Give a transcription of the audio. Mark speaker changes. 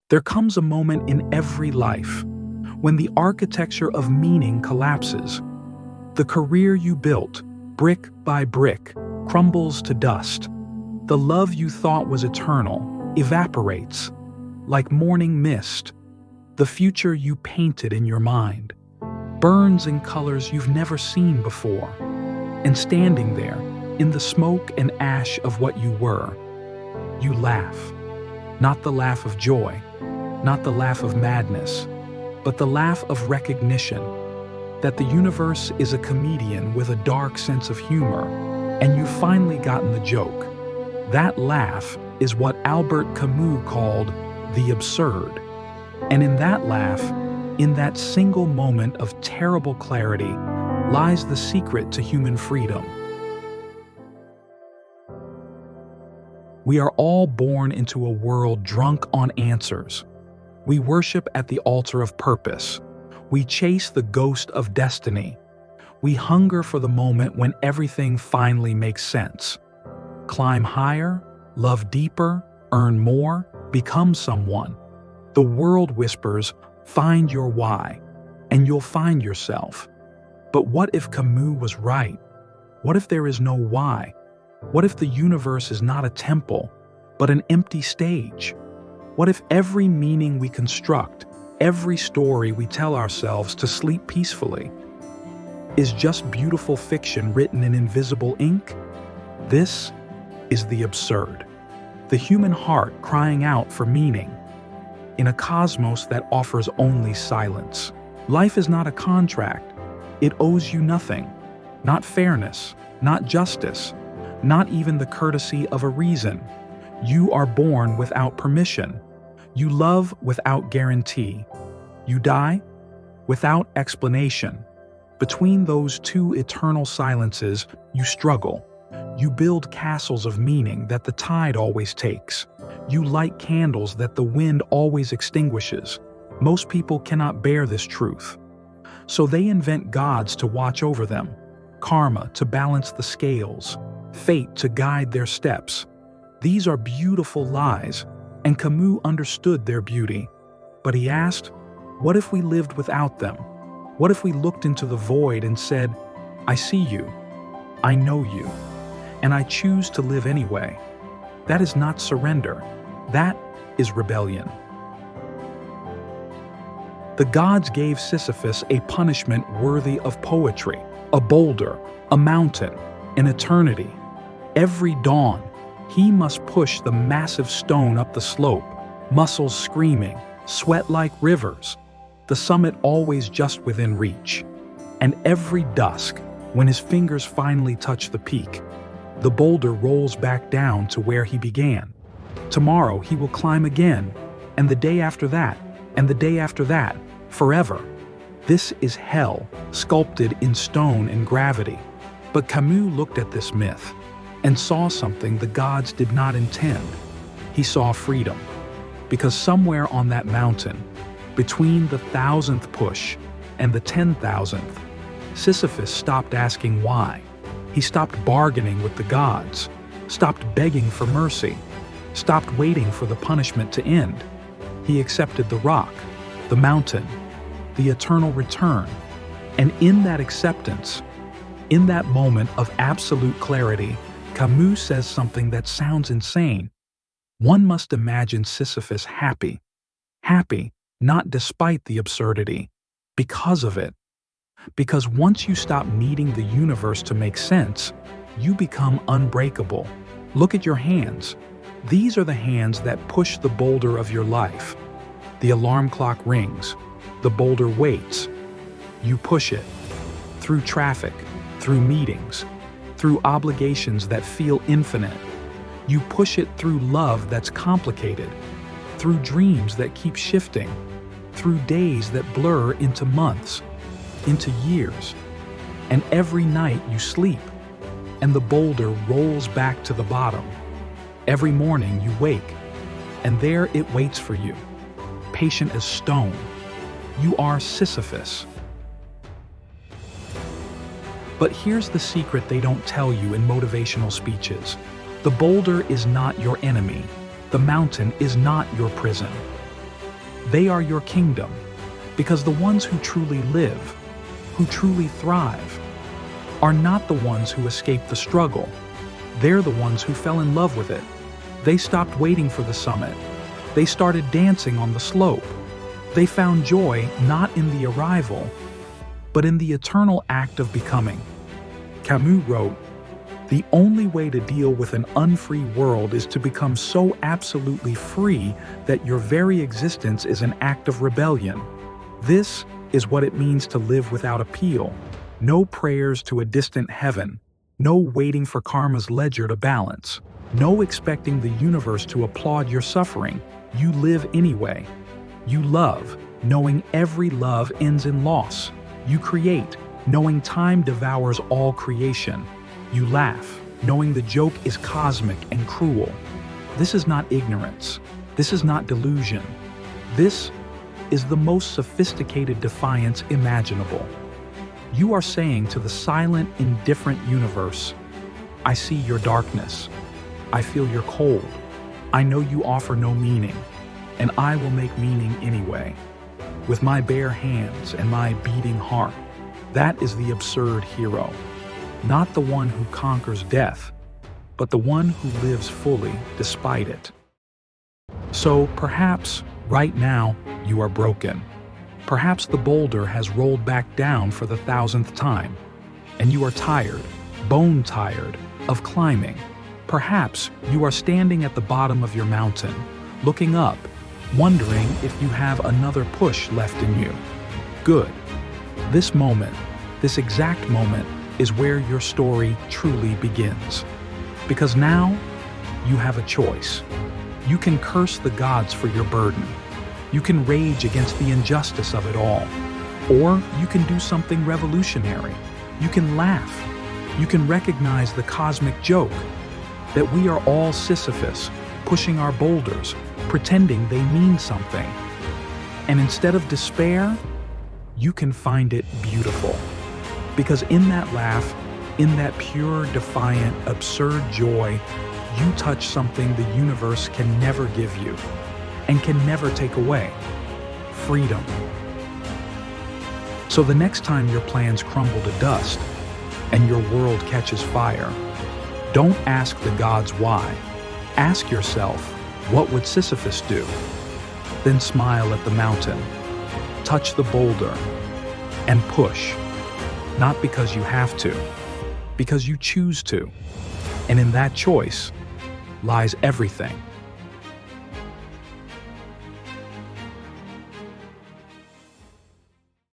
Speaker 1: There comes a moment in every life when the architecture of meaning collapses. The career you built, brick by brick, crumbles to dust. The love you thought was eternal evaporates. Like morning mist, the future you painted in your mind burns in colors you've never seen before. And standing there, in the smoke and ash of what you were, you laugh. Not the laugh of joy, not the laugh of madness, but the laugh of recognition that the universe is a comedian with a dark sense of humor, and you've finally gotten the joke. That laugh is what Albert Camus called the absurd. And in that laugh, in that single moment of terrible clarity, lies the secret to human freedom. We are all born into a world drunk on answers. We worship at the altar of purpose. We chase the ghost of destiny. We hunger for the moment when everything finally makes sense. Climb higher, love deeper, earn more, become someone. The world whispers, find your why, and you'll find yourself. But what if Camus was right? What if there is no why? What if the universe is not a temple, but an empty stage? What if every meaning we construct, every story we tell ourselves to sleep peacefully, is just beautiful fiction written in invisible ink? This is the absurd. The human heart crying out for meaning in a cosmos that offers only silence. Life is not a contract. It owes you nothing. Not fairness, not justice, not even the courtesy of a reason. You are born without permission. You love without guarantee. You die without explanation. Between those two eternal silences, you struggle. You build castles of meaning that the tide always takes. You light candles that the wind always extinguishes. Most people cannot bear this truth. So they invent gods to watch over them, karma to balance the scales, fate to guide their steps. These are beautiful lies, and Camus understood their beauty. But he asked, what if we lived without them? What if we looked into the void and said, I see you, I know you, and I choose to live anyway? That is not surrender. That is rebellion. The gods gave Sisyphus a punishment worthy of poetry, a boulder, a mountain, an eternity. Every dawn, he must push the massive stone up the slope, muscles screaming, sweat like rivers, the summit always just within reach. And every dusk, when his fingers finally touch the peak, the boulder rolls back down to where he began. Tomorrow he will climb again, and the day after that, and the day after that, forever. This is hell, sculpted in stone and gravity. But Camus looked at this myth and saw something the gods did not intend. He saw freedom. Because somewhere on that mountain, between the 1,000th push and the 10,000th, Sisyphus stopped asking why. He stopped bargaining with the gods, stopped begging for mercy, stopped waiting for the punishment to end. He accepted the rock, the mountain, the eternal return. And in that acceptance, in that moment of absolute clarity, Camus says something that sounds insane. One must imagine Sisyphus happy. Happy, not despite the absurdity, because of it. Because once you stop needing the universe to make sense, you become unbreakable. Look at your hands. These are the hands that push the boulder of your life. The alarm clock rings. The boulder waits. You push it. Through traffic, through meetings, through obligations that feel infinite. You push it through love that's complicated, through dreams that keep shifting, through days that blur into months, into years. And every night you sleep, and the boulder rolls back to the bottom. Every morning you wake, and there it waits for you, patient as stone. You are Sisyphus. But here's the secret they don't tell you in motivational speeches. The boulder is not your enemy. The mountain is not your prison. They are your kingdom, because the ones who truly live, who truly thrive, are not the ones who escape the struggle. They're the ones who fell in love with it. They stopped waiting for the summit. They started dancing on the slope. They found joy not in the arrival, but in the eternal act of becoming. Camus wrote, "The only way to deal with an unfree world is to become so absolutely free that your very existence is an act of rebellion." This is what it means to live without appeal. No prayers to a distant heaven. No waiting for karma's ledger to balance. No expecting the universe to applaud your suffering. You live anyway. You love, knowing every love ends in loss. You create, knowing time devours all creation. You laugh, knowing the joke is cosmic and cruel. This is not ignorance. This is not delusion. This is the most sophisticated defiance imaginable. You are saying to the silent, indifferent universe, "I see your darkness. I feel your cold. I know you offer no meaning, and I will make meaning anyway. With my bare hands and my beating heart." That is the absurd hero. Not the one who conquers death, but the one who lives fully despite it. So perhaps, right now, you are broken. Perhaps the boulder has rolled back down for the 1,000th time, and you are tired, bone tired, of climbing. Perhaps you are standing at the bottom of your mountain, looking up, wondering if you have another push left in you. Good. This moment, this exact moment, is where your story truly begins. Because now, you have a choice. You can curse the gods for your burden. You can rage against the injustice of it all. Or you can do something revolutionary. You can laugh. You can recognize the cosmic joke that we are all Sisyphus, pushing our boulders, pretending they mean something. And instead of despair, you can find it beautiful. Because in that laugh, in that pure, defiant, absurd joy, you touch something the universe can never give you and can never take away: freedom. So the next time your plans crumble to dust and your world catches fire, don't ask the gods why. Ask yourself, what would Sisyphus do? Then smile at the mountain, touch the boulder, and push. Not because you have to, because you choose to. And in that choice lies everything.